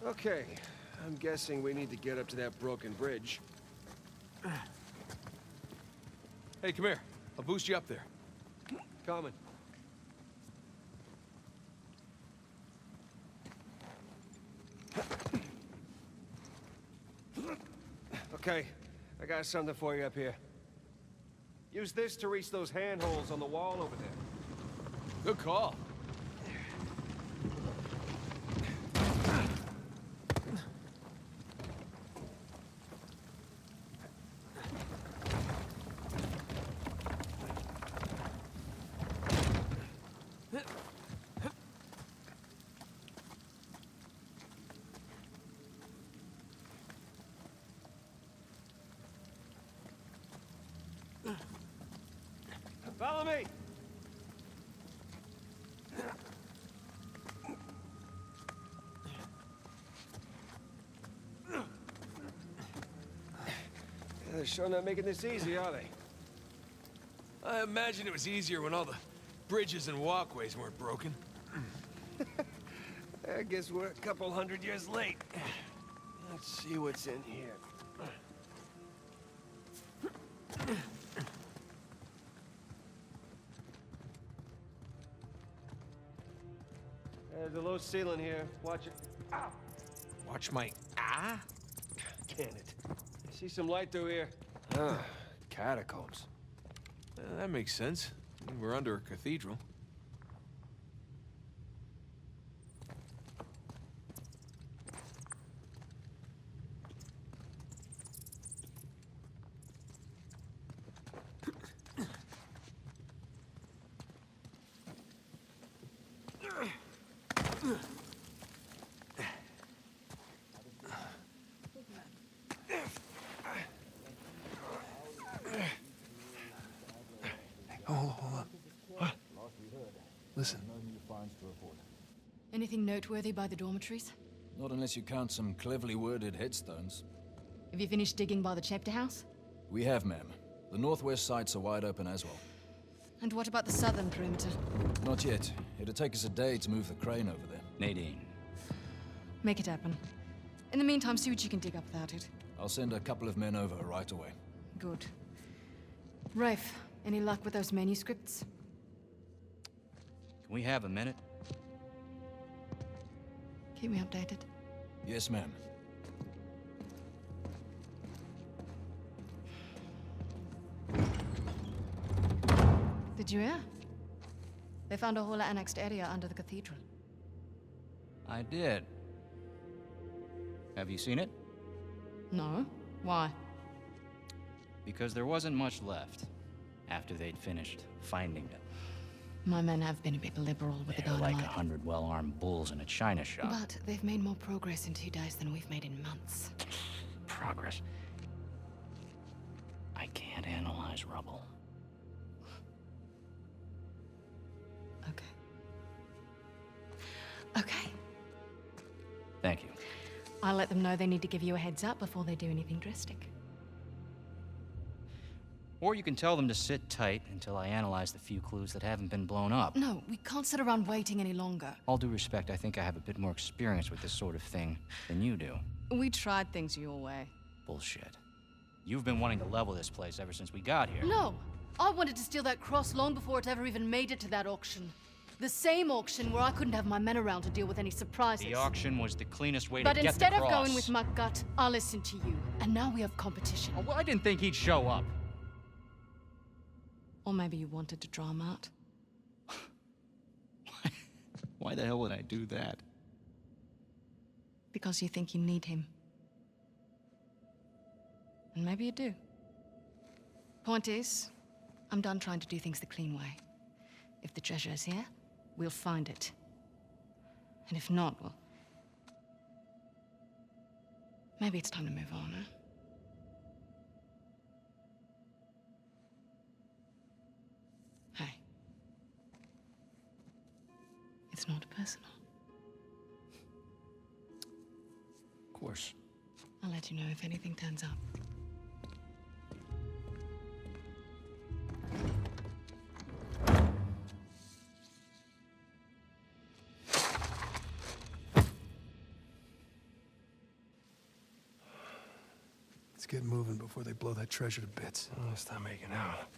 Okay, I'm guessing we need to get up to that broken bridge. Hey, come here. I'll boost you up there. Coming. Okay, I got something for you up here. Use this to reach those handholds on the wall over there. Good call. Follow me! They're sure not making this easy, are they? I imagine it was easier when all the bridges and walkways weren't broken. I guess we're a couple hundred years late. Let's see what's in here. There's a low ceiling here. Watch it. Ow! Watch my... Can it? I see some light through here. Ah, catacombs. That makes sense. We're under a cathedral. Hold on. What? Listen. Anything noteworthy by the dormitories? Not unless you count some cleverly worded headstones. Have you finished digging by the chapter house? We have, ma'am. The northwest sites are wide open as well. And what about the southern perimeter? Not yet. It'll take us a day to move the crane over there. Nadine. Make it happen. In the meantime, see what you can dig up without it. I'll send a couple of men over right away. Good. Rafe, any luck with those manuscripts? Can we have a minute? Keep me updated. Yes, ma'am. Did you hear? They found a whole annexed area under the cathedral. I did. Have you seen it? No? Why? Because there wasn't much left after they'd finished finding it. My men have been a bit liberal with the They're dynamite. like 100 well-armed bulls in a china shop. But they've made more progress in 2 days than we've made in months. Progress. I can't analyze rubble. Okay. Okay. Thank you. I'll let them know they need to give you a heads up before they do anything drastic. Or you can tell them to sit tight until I analyze the few clues that haven't been blown up. No, we can't sit around waiting any longer. All due respect, I think I have a bit more experience with this sort of thing than you do. We tried things your way. Bullshit. You've been wanting to level this place ever since we got here. No! I wanted to steal that cross long before it ever even made it to that auction. The same auction where I couldn't have my men around to deal with any surprises. The auction was the cleanest way But to get the cross. instead of going with my gut, I listened to you. And now we have competition. Oh, well, I didn't think he'd show up. Or maybe you wanted to draw him out. Why the hell would I do that? Because you think you need him. And maybe you do. Point is, I'm done trying to do things the clean way. If the treasure is here, we'll find it. And if not, well... maybe it's time to move on, huh? Hey. It's not personal. Of course. I'll let you know if anything turns up. get moving before they blow that treasure to bits. Oh, stop making out.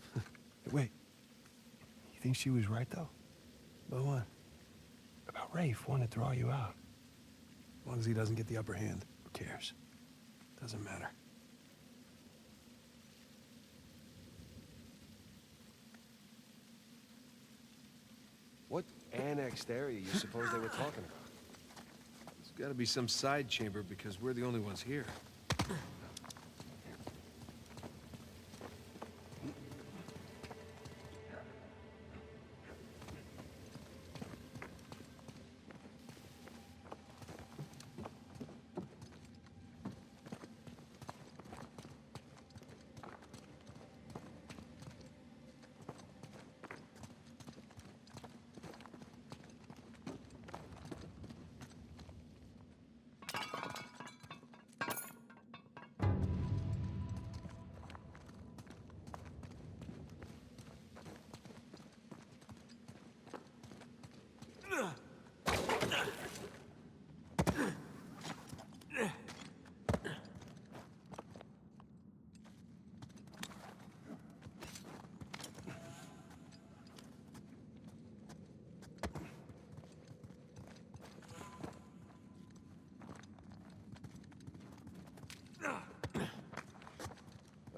Wait. You think she was right, though? About what? About Rafe wanting to draw you out. As long as he doesn't get the upper hand, who cares? Doesn't matter. What annexed area you suppose they were talking about? There's gotta be some side chamber because we're the only ones here.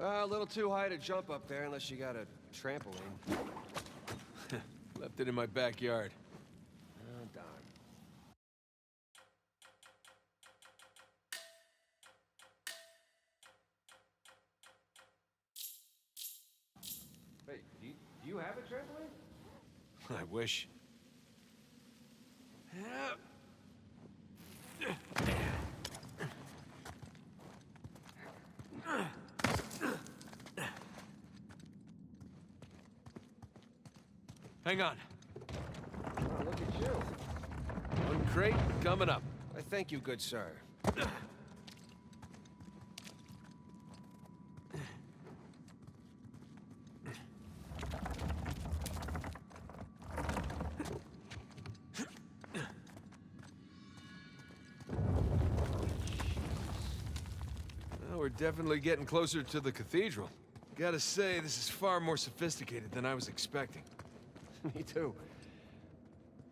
A little too high to jump up there unless you got a trampoline. Left it in my backyard. Oh, darn. Hey, do you have a trampoline? I wish. Hang on. Oh, look at you. One crate coming up. I thank you, good sir. Well, we're definitely getting closer to the cathedral. Gotta say, this is far more sophisticated than I was expecting. Me too.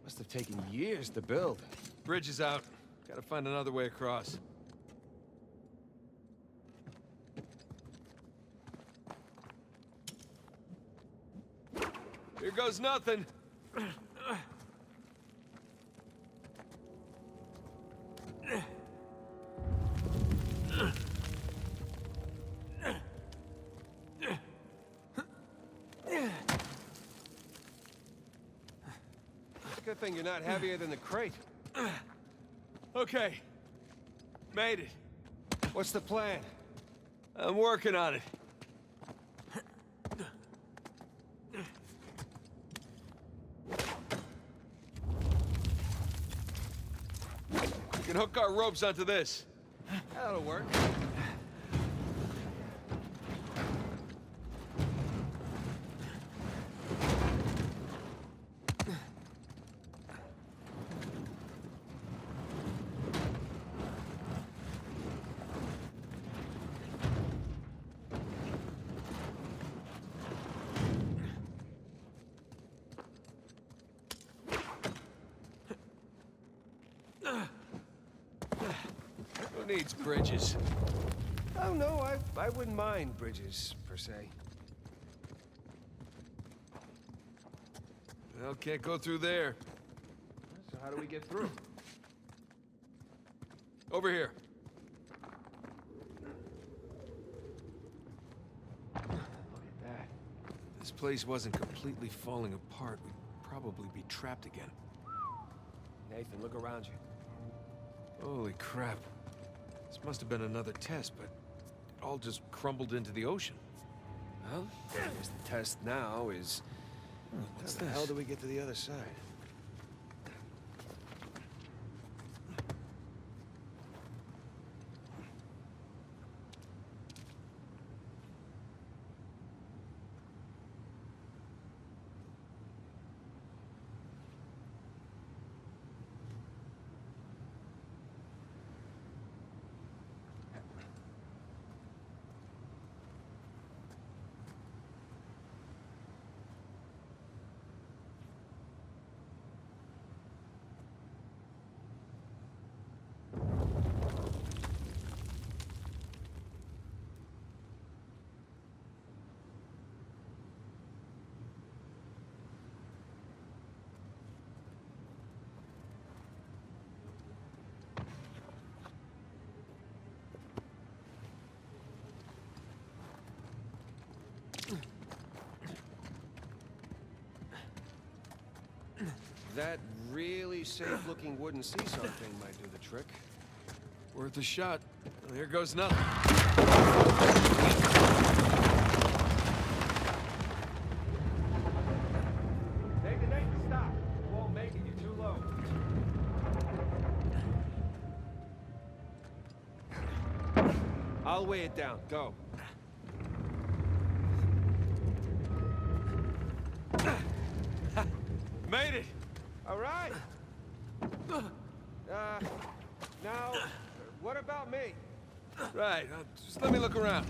Must have taken years to build. Bridge is out. Gotta find another way across. Here goes nothing. Good thing you're not heavier than the crate. Okay. Made it. What's the plan? I'm working on it. We can hook our ropes onto this. That'll work. Who needs bridges? Oh, no, I wouldn't mind bridges, per se. Well, can't go through there. So how do we get through? Over here. Look at that. If this place wasn't completely falling apart, we'd probably be trapped again. Nathan, look around you. Holy crap. This must have been another test, but it all just crumbled into the ocean. Well, I guess the test now is... What's how the this? hell do we get to the other side? That really safe-looking wooden seesaw thing might do the trick. Worth a shot. Well, here goes nothing. Nathan, stop! You won't make it, you're too low. I'll weigh it down. Go. Made it! All right. Now, what about me? Right, just let me look around.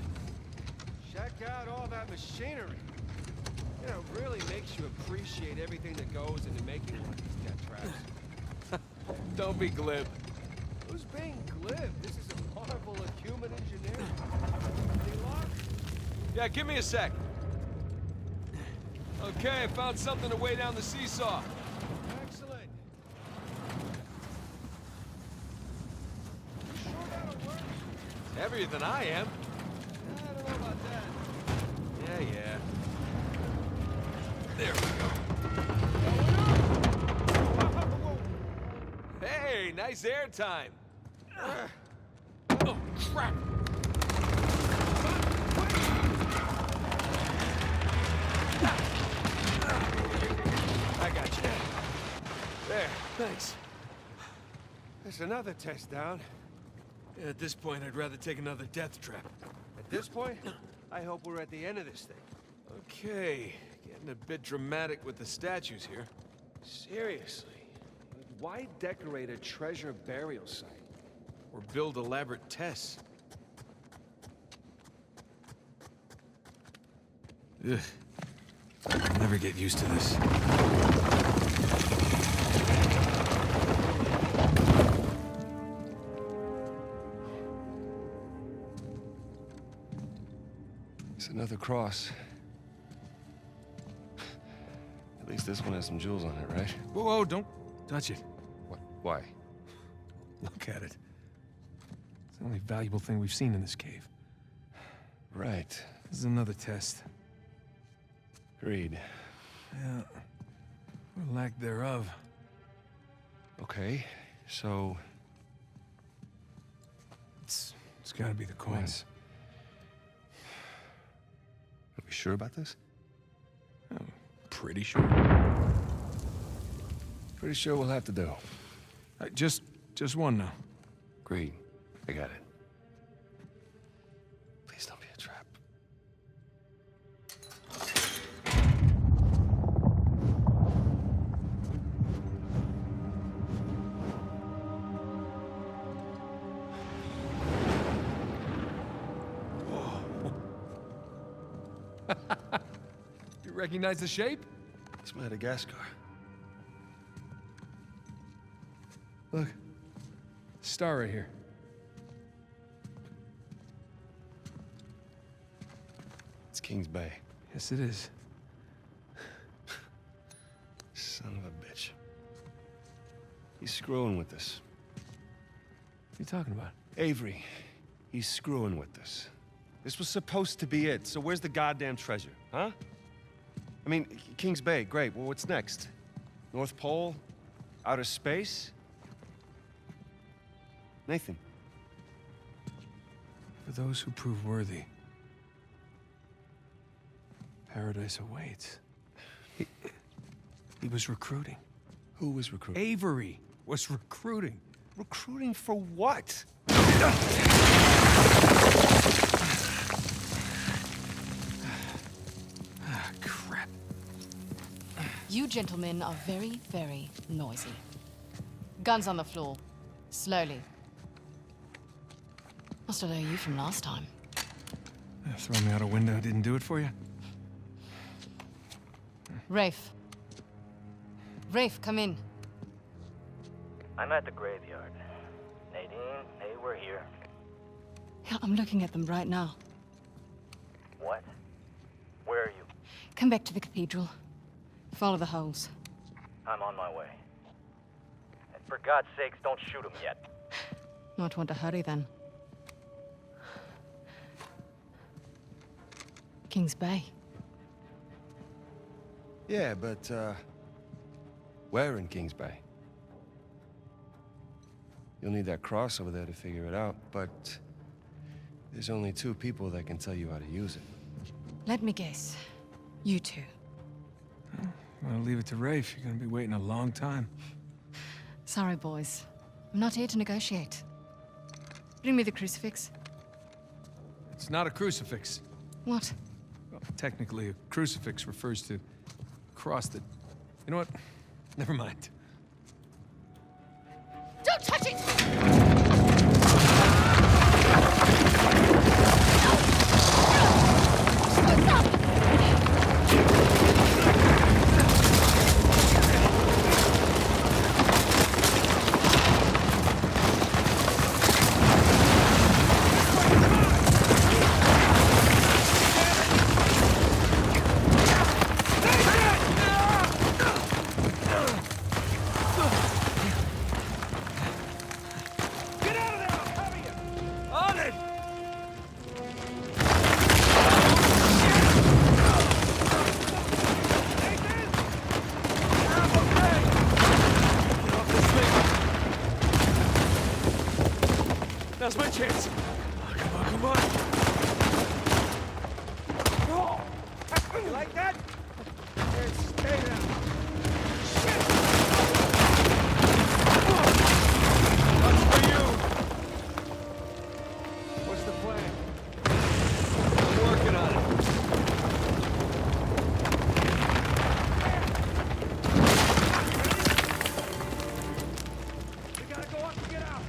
Check out all that machinery. You know, it really makes you appreciate everything that goes into making one of these death traps. Don't be glib. Who's being glib? This is a marvel of human engineering. Any luck? Yeah, give me a sec. Okay, I found something to weigh down the seesaw. Excellent. You sure that'll work? Heavier than I am. I don't know about that. Yeah. There we go. Whoa. Hey, nice air time. Oh, crap. I got you. There, thanks. There's another test down. Yeah, at this point, I'd rather take another death trap. At this point, I hope we're at the end of this thing. Okay, getting a bit dramatic with the statues here. Seriously, why decorate a treasure burial site? Or build elaborate tests. Ugh. I'll never get used to this. It's another cross. At least this one has some jewels on it, right? Whoa, don't touch it. What? Why? Look at it. It's the only valuable thing we've seen in this cave. Right. This is another test. Agreed. Yeah. Or lack thereof. Okay, so... It's gotta be the coins. Are we sure about this? I'm pretty sure. Pretty sure we'll have to do. Just one now. Agreed. I got it. Please don't be a trap. You recognize the shape? It's Madagascar. Look. Star right here. It's King's Bay. Yes, it is. Son of a bitch. He's screwing with us. What are you talking about? Avery, he's screwing with us. This was supposed to be it, so where's the goddamn treasure, huh? I mean, King's Bay, great. Well, what's next? North Pole? Outer space? Nathan. For those who prove worthy, paradise awaits. He was recruiting. Who was recruiting? Avery was recruiting. Recruiting for what? Crap. You gentlemen are very, very noisy. Guns on the floor. Slowly. Must have known you from last time. Throw me out a window didn't do it for you? Rafe. Rafe, come in. I'm at the graveyard. Nadine, hey, we're here. Yeah, I'm looking at them right now. What? Where are you? Come back to the cathedral. Follow the holes. I'm on my way. And for God's sakes, don't shoot him yet. Might want to hurry then. King's Bay. Yeah, but, Where in Kings Bay? You'll need that cross over there to figure it out, but there's only 2 people that can tell you how to use it. Let me guess. You two. I'll leave it to Rafe. You're gonna be waiting a long time. Sorry, boys. I'm not here to negotiate. Bring me the crucifix. It's not a crucifix. What? Well, technically, a crucifix refers to a cross that... You know what? Never mind. Don't touch it! Now's my chance. Oh, come on, come on. Oh! You like that? Here, stay now. Shit! That's for you. What's the plan? I'm working on it. We gotta go up and get out.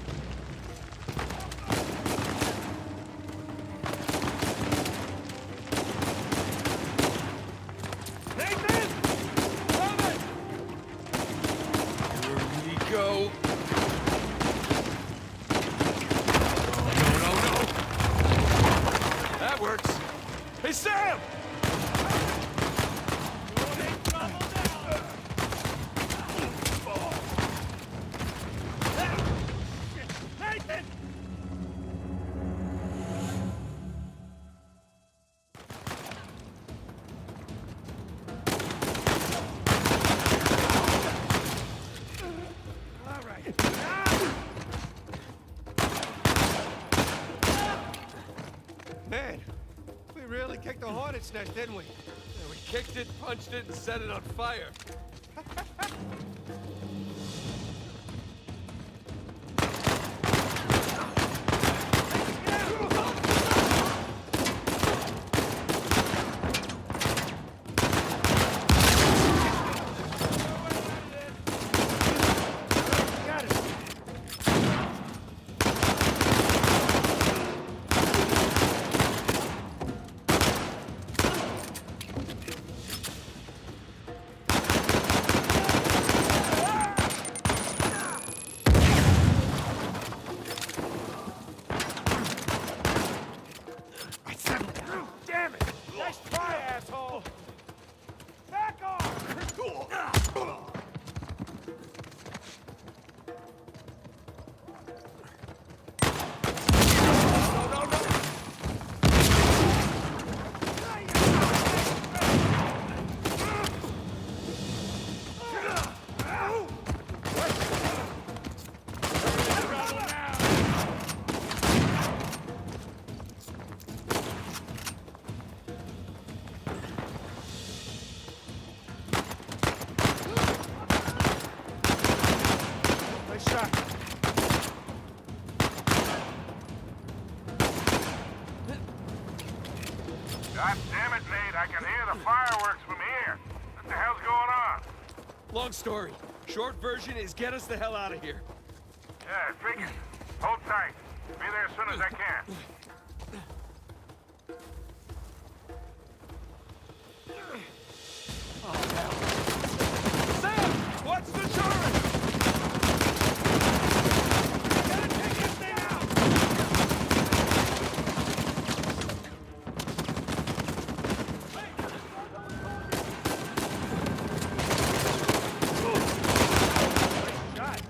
Go. Oh, no. That works. Hey, Sam! Nathan! Man, we really kicked the hornet's nest, didn't we? Yeah, we kicked it, punched it, and set it on fire. Got it. Damn it! Nice try, asshole! Back off! Nice shot. God damn it, Nate. I can hear the fireworks from here. What the hell's going on? Long story. Short version is get us the hell out of here. Yeah, I figured. Hold tight. Be there as soon as I can. Sam! What's the turret? Gotta take this thing out! Nice shot.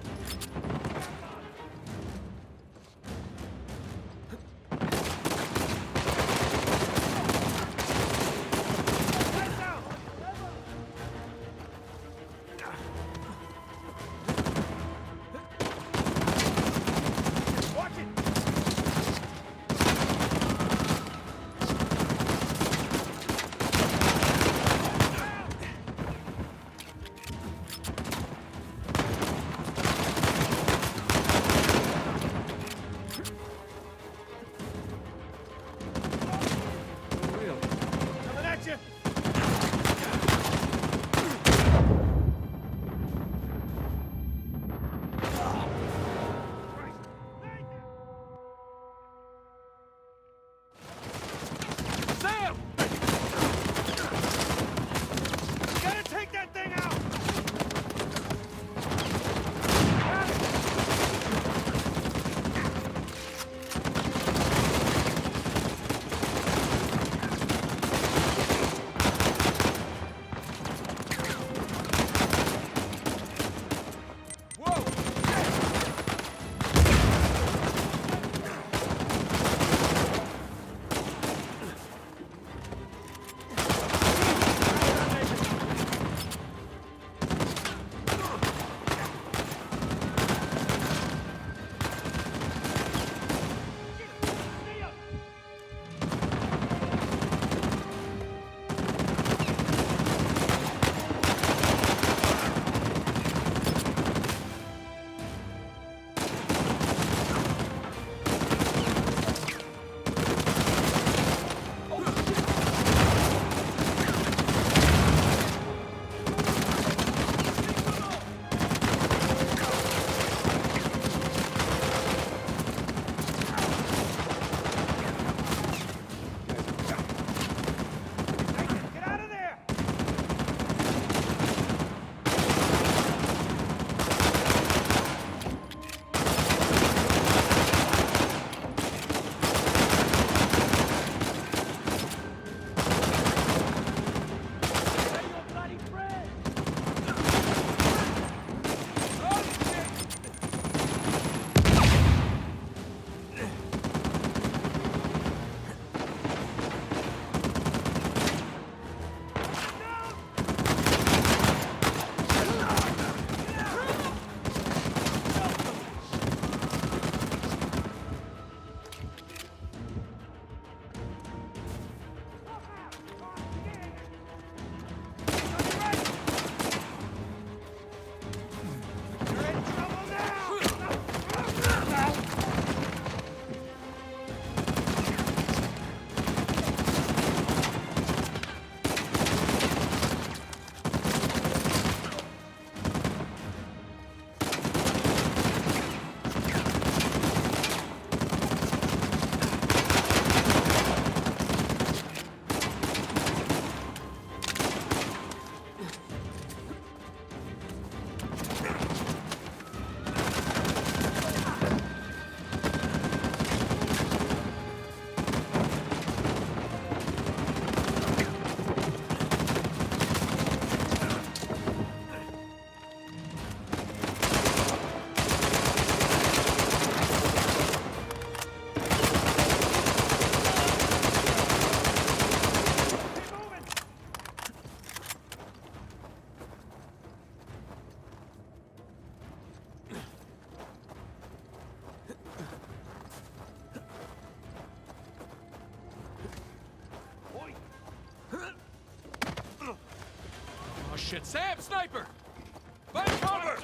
Lights out! Shit, Sam, sniper! Find cover!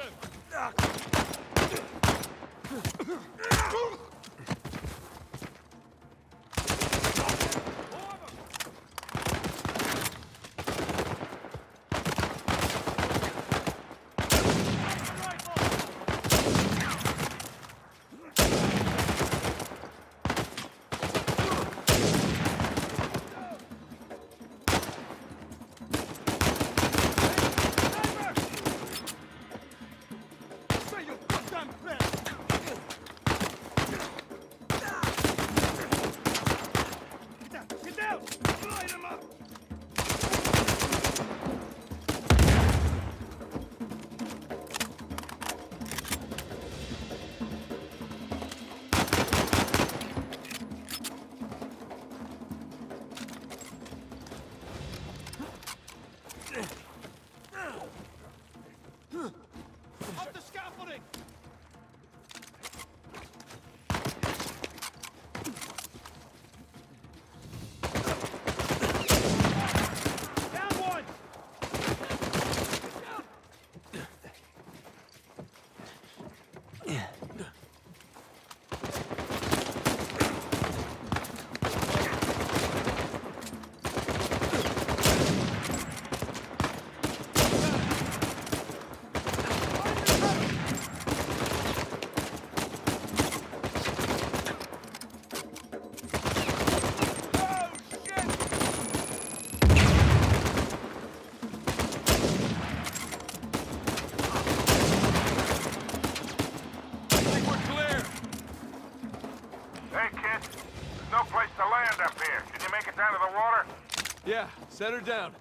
Yeah, set her down.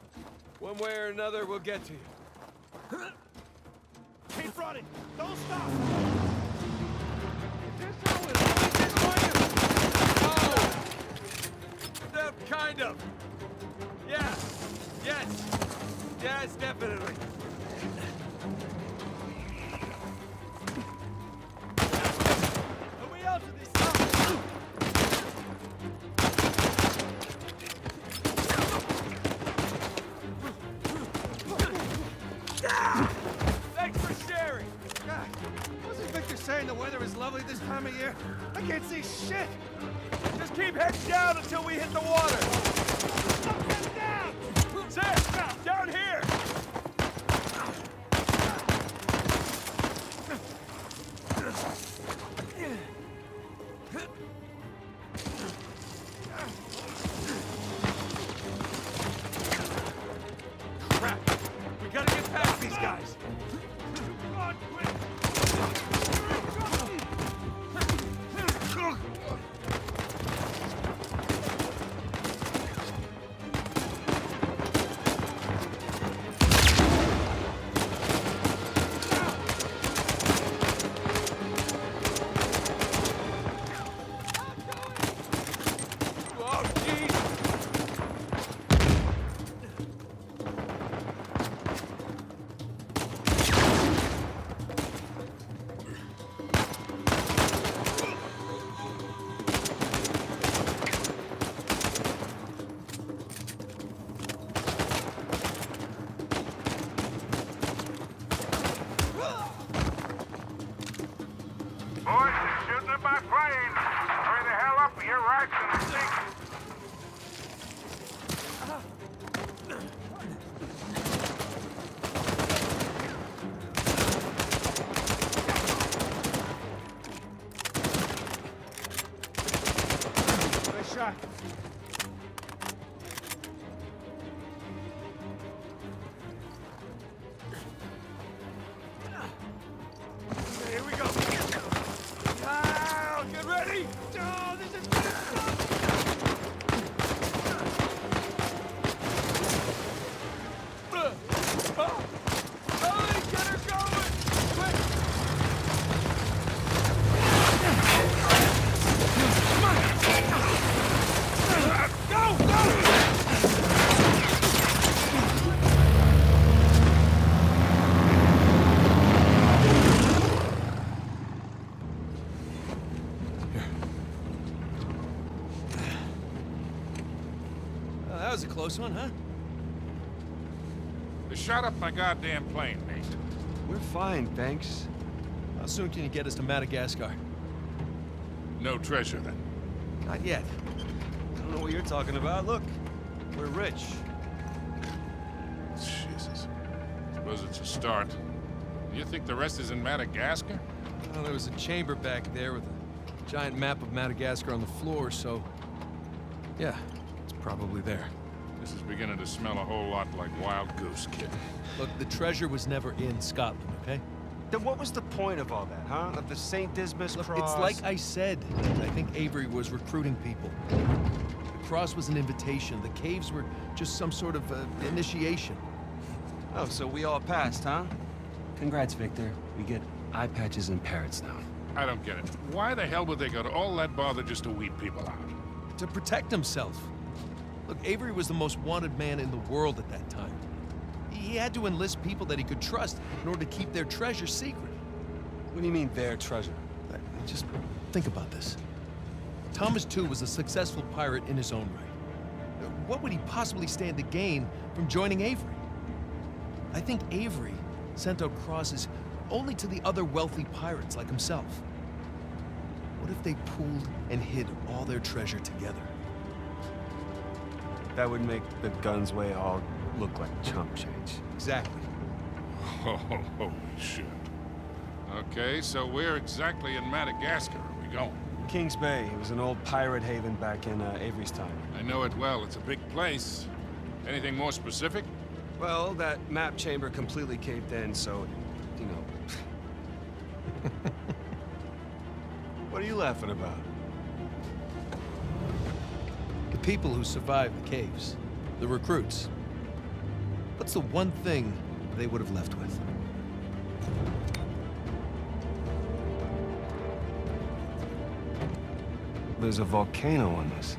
One way or another, we'll get to you. Keep running! Don't stop! Kind of. Yeah. Yes. Yes, definitely. Are we out of this? Thanks for sharing. God, wasn't Victor saying the weather is lovely this time of year? I can't see shit! Just keep heading down until we hit the water. Get down! Sam, down here. Crap. We gotta get past these guys. Come on, quick! Oh, jeez. Boys, they're shooting at my plane. Hurry the hell up or your ride's gonna sink. Nice shot. Here we go. Now, get ready. Oh, this is good stuff! Ellie, get her going. Quick. Go, go. Well, that was a close one, huh? The shut up my goddamn plane, Nate. We're fine, thanks. How soon can you get us to Madagascar? No treasure, then. Not yet. I don't know what you're talking about. Look, we're rich. Jesus. Suppose it's a start. You think the rest is in Madagascar? Well, there was a chamber back there with a giant map of Madagascar on the floor, so... yeah, it's probably there. This is beginning to smell a whole lot like Wild Goose, kid. Look, the treasure was never in Scotland, okay? Then what was the point of all that, huh? Of the St. Dismas Look, cross? it's like I said. I think Avery was recruiting people. The cross was an invitation. The caves were just some sort of initiation. Oh, so we all passed, huh? Congrats, Victor. We get eye patches and parrots now. I don't get it. Why the hell would they go to all that bother just to weed people out? To protect himself. Look, Avery was the most wanted man in the world at that time. He had to enlist people that he could trust in order to keep their treasure secret. What do you mean, their treasure? Just think about this. Thomas, too, was a successful pirate in his own right. What would he possibly stand to gain from joining Avery? I think Avery sent out crosses only to the other wealthy pirates like himself. What if they pooled and hid all their treasure together? That would make the Gunsway all look like chump change. Exactly. Oh, holy shit. Okay, so where exactly in Madagascar are we going? Kings Bay. It was an old pirate haven back in Avery's time. I know it well. It's a big place. Anything more specific? Well, that map chamber completely caved in, so, you know... What are you laughing about? The people who survived the caves. The recruits. What's the one thing they would have left with? There's a volcano on this.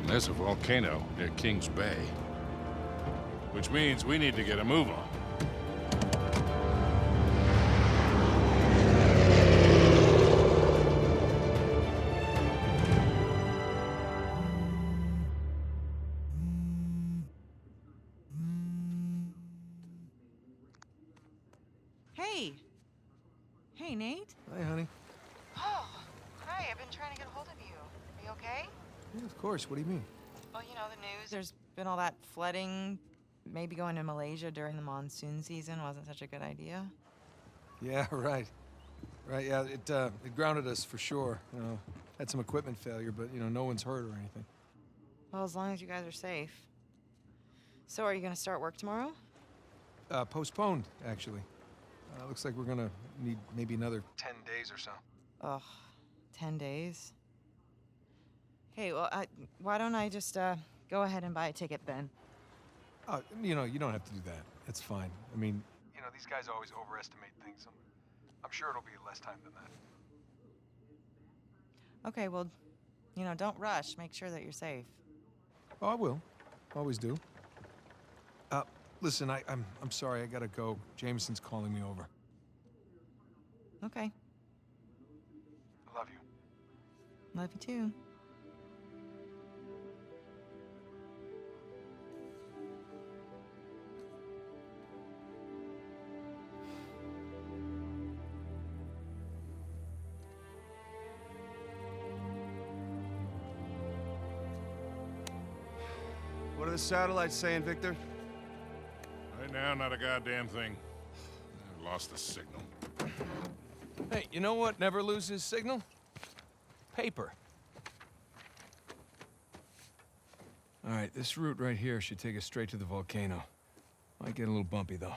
There's a volcano near Kings Bay. Which means we need to get a move on. Hey. Hey, Nate. Hi, honey. Oh, hi. I've been trying to get a hold of you. Are you okay? Yeah, of course. What do you mean? Well, you know, the news. There's been all that flooding. Maybe going to Malaysia during the monsoon season wasn't such a good idea. Yeah, right. Right, yeah, it grounded us for sure. You know, had some equipment failure, but, you know, no one's hurt or anything. Well, as long as you guys are safe. So, are you going to start work tomorrow? Postponed, actually. Looks like we're gonna need maybe another 10 days or so. Ugh, 10 days? Hey, well, why don't I just, go ahead and buy a ticket then? You know, you don't have to do that. It's fine. I mean, you know, these guys always overestimate things. I'm sure it'll be less time than that. Okay, well, you know, don't rush. Make sure that you're safe. Oh, I will. Always do. Listen, I'm sorry. I gotta go. Jameson's calling me over. Okay. I love you. Love you too. What are the satellites saying, Victor? Right now, not a goddamn thing. I lost the signal. Hey, you know what never loses signal? Paper. All right, this route right here should take us straight to the volcano. Might get a little bumpy, though.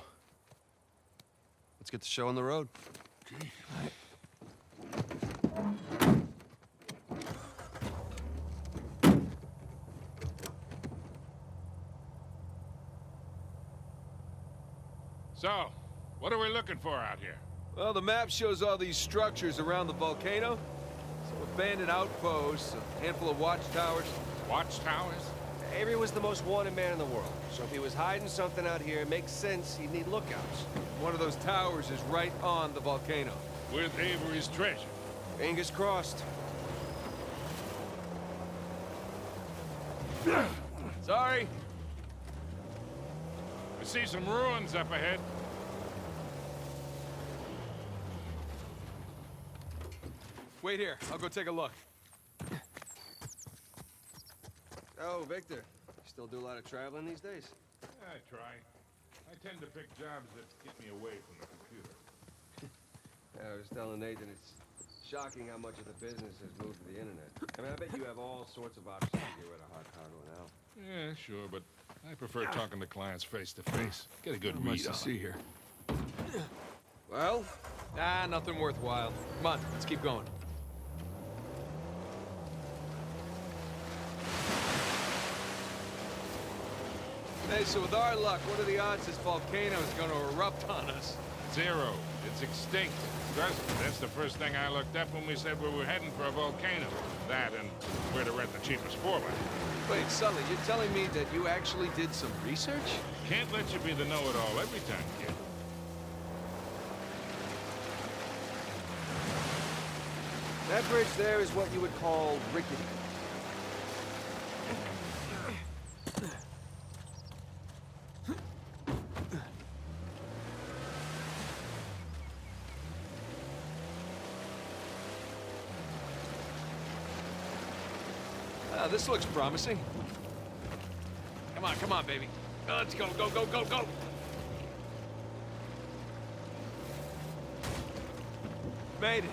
Let's get the show on the road. Okay. All right. So, what are we looking for out here? Well, the map shows all these structures around the volcano. Some abandoned outposts, a handful of watchtowers. Watchtowers? Avery was the most wanted man in the world, so if he was hiding something out here, it makes sense he'd need lookouts. One of those towers is right on the volcano. With Avery's treasure. Fingers crossed. Sorry. I see some ruins up ahead. Wait here. I'll go take a look. Oh, Victor. You still do a lot of traveling these days? I try. I tend to pick jobs that get me away from the computer. Yeah, I was telling Nathan it's shocking how much of the business has moved to the internet. I mean, I bet you have all sorts of options to get rid of hard cargo now. Yeah, sure, but I prefer talking to clients face to face. Get a good Not much read to on see here. Well? Ah, nothing worthwhile. Come on, let's keep going. Hey, so with our luck, what are the odds this volcano is going to erupt on us? 0. It's extinct. Trust me, that's the first thing I looked up when we said we were heading for a volcano. That and where to rent the cheapest 4x. Wait, Sully, you're telling me that you actually did some research? Can't let you be the know-it-all every time, kid. That bridge there is what you would call rickety. This looks promising. Come on, baby. Let's go, go, go, go, go! Made it.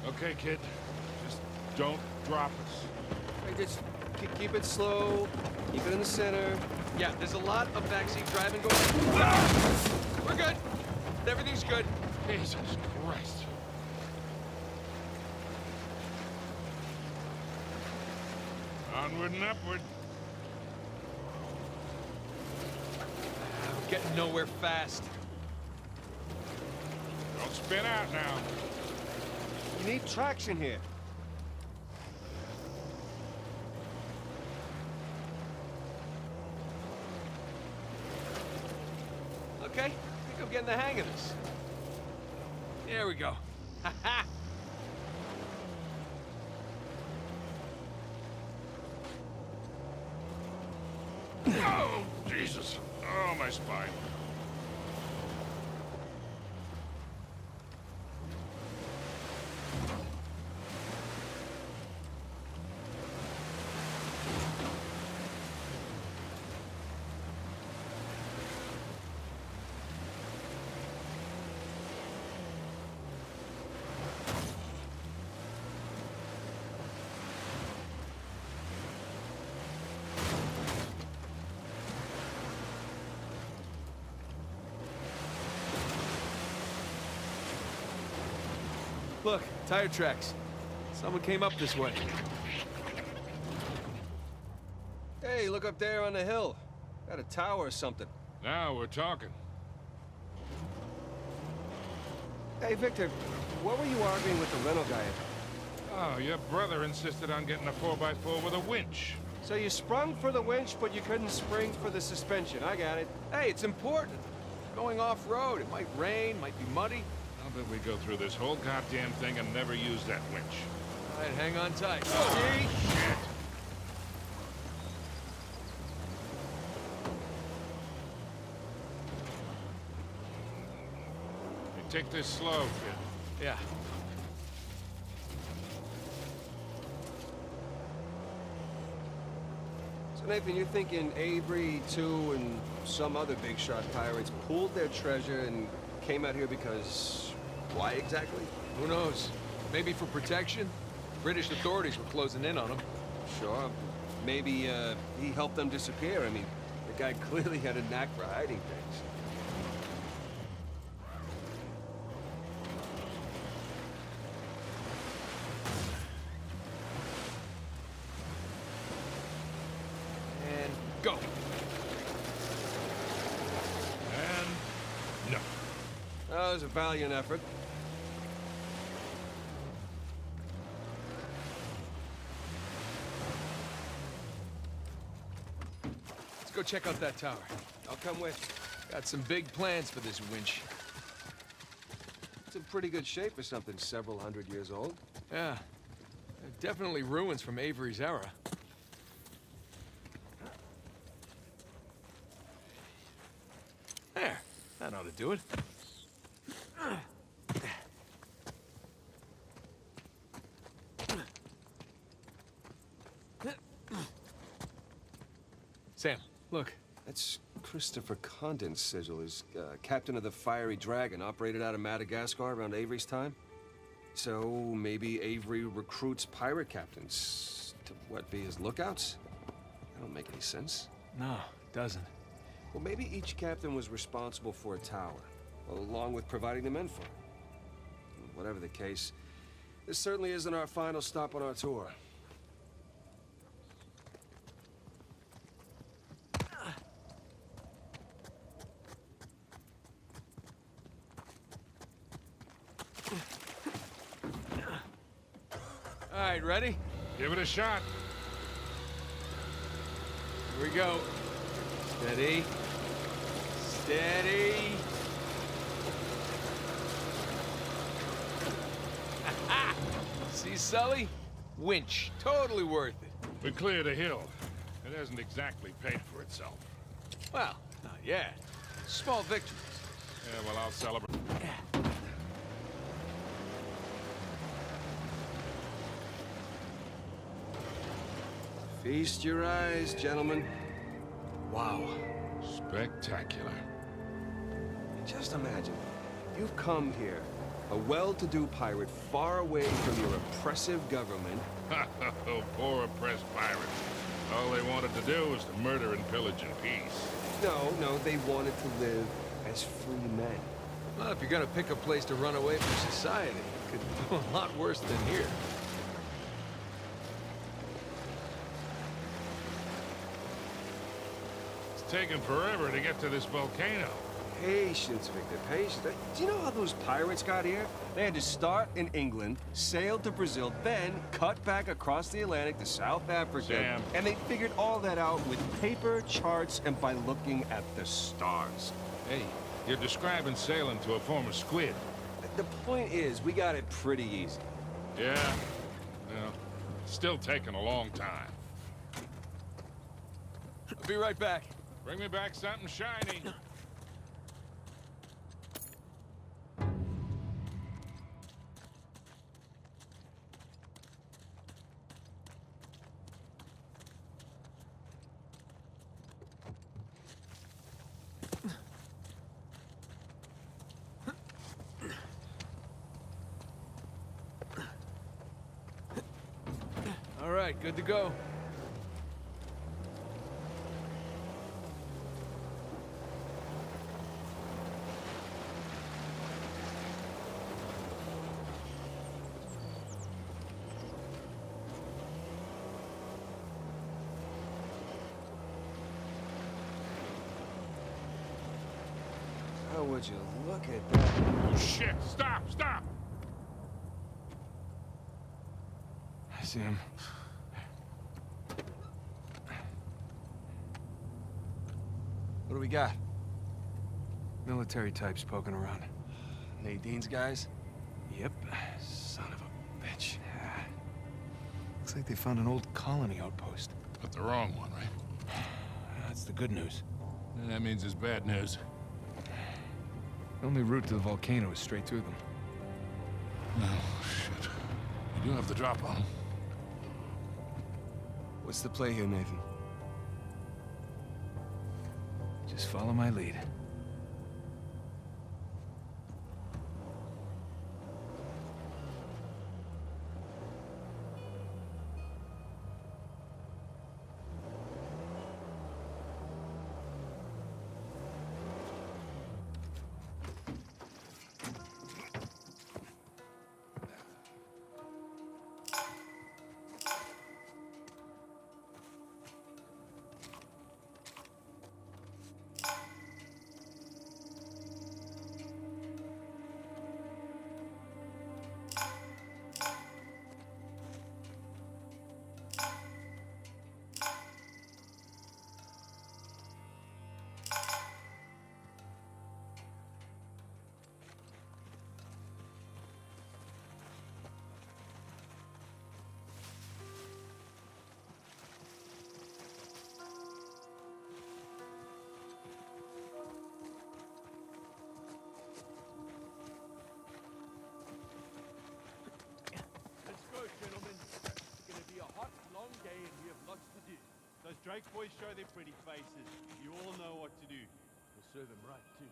Okay, kid. Just don't drop us. Hey, just keep it slow. Keep it in the center. Yeah, there's a lot of backseat driving going on. Ah! We're good. Everything's good. Jesus Christ. Onward and upward. We're getting nowhere fast. Don't spin out now. You need traction here. Okay, I think I'm getting the hang of this. There we go. Ha ha! Oh, Jesus. Oh, my spine. Look, tire tracks. Someone came up this way. Hey, look up there on the hill. Got a tower or something. Now we're talking. Hey, Victor, what were you arguing with the rental guy about? Oh, your brother insisted on getting a 4x4 with a winch. So you sprung for the winch, but you couldn't spring for the suspension. I got it. Hey, it's important. Going off-road. It might rain, might be muddy. How about we go through this whole goddamn thing and never use that winch? All right, hang on tight. Oh, See? shit. Hey, take this slow, kid. Yeah. So, Nathan, you're thinking Avery, too, and some other big shot pirates pooled their treasure and came out here because... why exactly? Who knows? Maybe for protection? British authorities were closing in on them. Sure. Maybe, he helped them disappear. I mean, the guy clearly had a knack for hiding things. And go. And... no. That was a valiant effort. Let's go check out that tower. I'll come with you. Got some big plans for this winch. It's in pretty good shape for something several hundred years old. Yeah. Definitely ruins from Avery's era. That ought to do it. Sam, look. That's Christopher Condon's sigil. He's captain of the Fiery Dragon, operated out of Madagascar around Avery's time. So maybe Avery recruits pirate captains to, what, be his lookouts? That don't make any sense. No, it doesn't. Well, maybe each captain was responsible for a tower, along with providing the men for it. Whatever the case, this certainly isn't our final stop on our tour. All right, ready? Give it a shot. Here we go. Steady. Steady. See, Sully? Winch. Totally worth it. We cleared a hill. It hasn't exactly paid for itself. Well, not yet. Small victories. Yeah, well, I'll celebrate. Feast your eyes, gentlemen. Wow. Spectacular. Just imagine, you've come here, a well-to-do pirate far away from your oppressive government. Oh, poor oppressed pirates. All they wanted to do was to murder and pillage in peace. No, they wanted to live as free men. Well, if you're gonna pick a place to run away from society, it could go a lot worse than here. It's taken forever to get to this volcano. Patience, Victor, patience. Do you know how those pirates got here? They had to start in England, sail to Brazil, then cut back across the Atlantic to South Africa. Sam. And they figured all that out with paper, charts, and by looking at the stars. Hey, you're describing sailing to a form of squid. The point is, we got it pretty easy. Yeah, well, still taking a long time. I'll be right back. Bring me back something shiny. All right, good to go. How would you look at that? Oh, shit! Stop! Stop! Sam. What do we got? Military types poking around. Nadine's guys? Yep. Son of a bitch. Looks like they found an old colony outpost. But the wrong one, right? That's the good news. That means it's bad news. The only route to the volcano is straight through them. Oh, shit. You do have the drop on them. What's the play here, Nathan? Just follow my lead. Strike boys show their pretty faces. You all know what to do. We'll serve him right, too.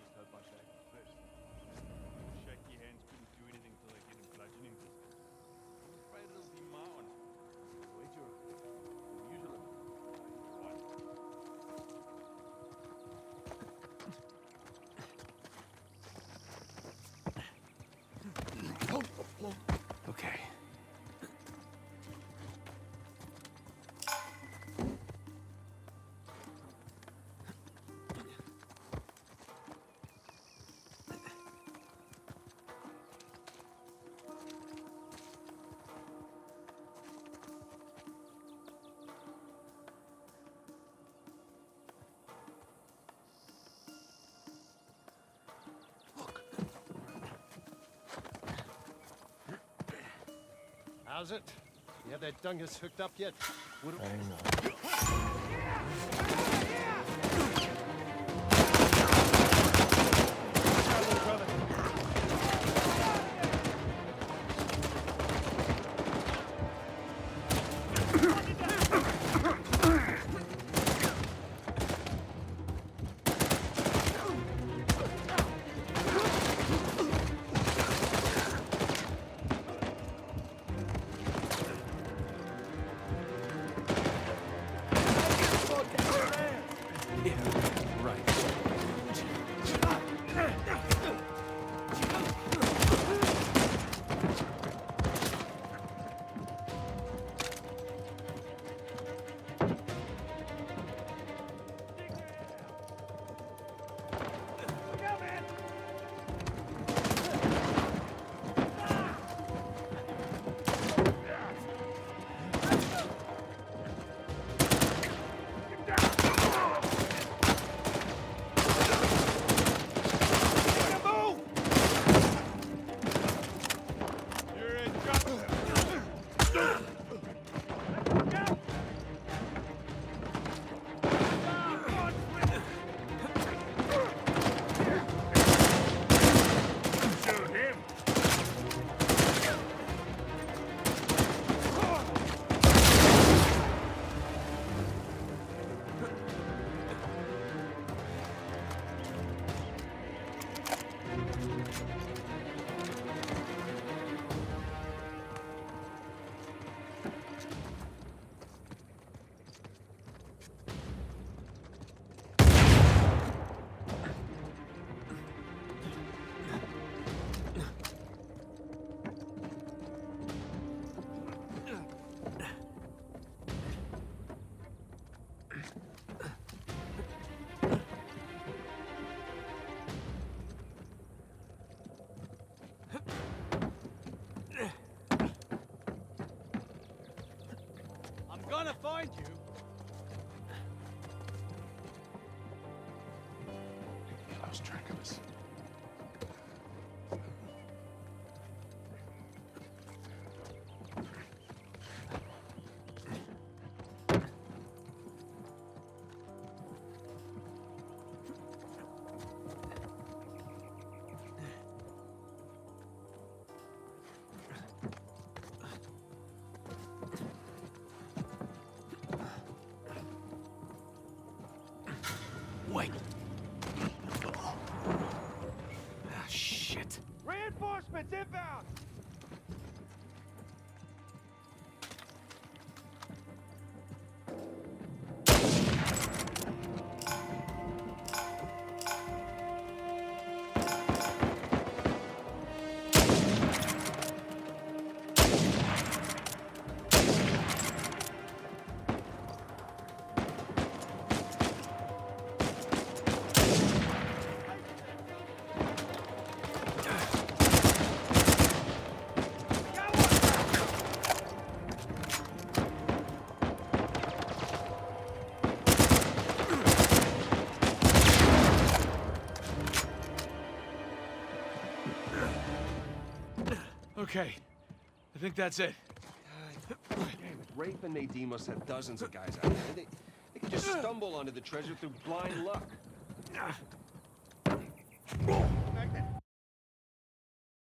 Just hope I shake him first. Shaky hands couldn't do anything till they get him bludgeoning distance. I'm afraid it'll be my honor. Wait your usual. Okay. How's it? You have that dungus hooked up yet? Hang on. Gonna find you. I lost track of us. Wait. Ah, shit. Reinforcements inbound! Okay. I think that's it. Damn it. Rafe and Nadine must have dozens of guys out there. They could just stumble onto the treasure through blind luck.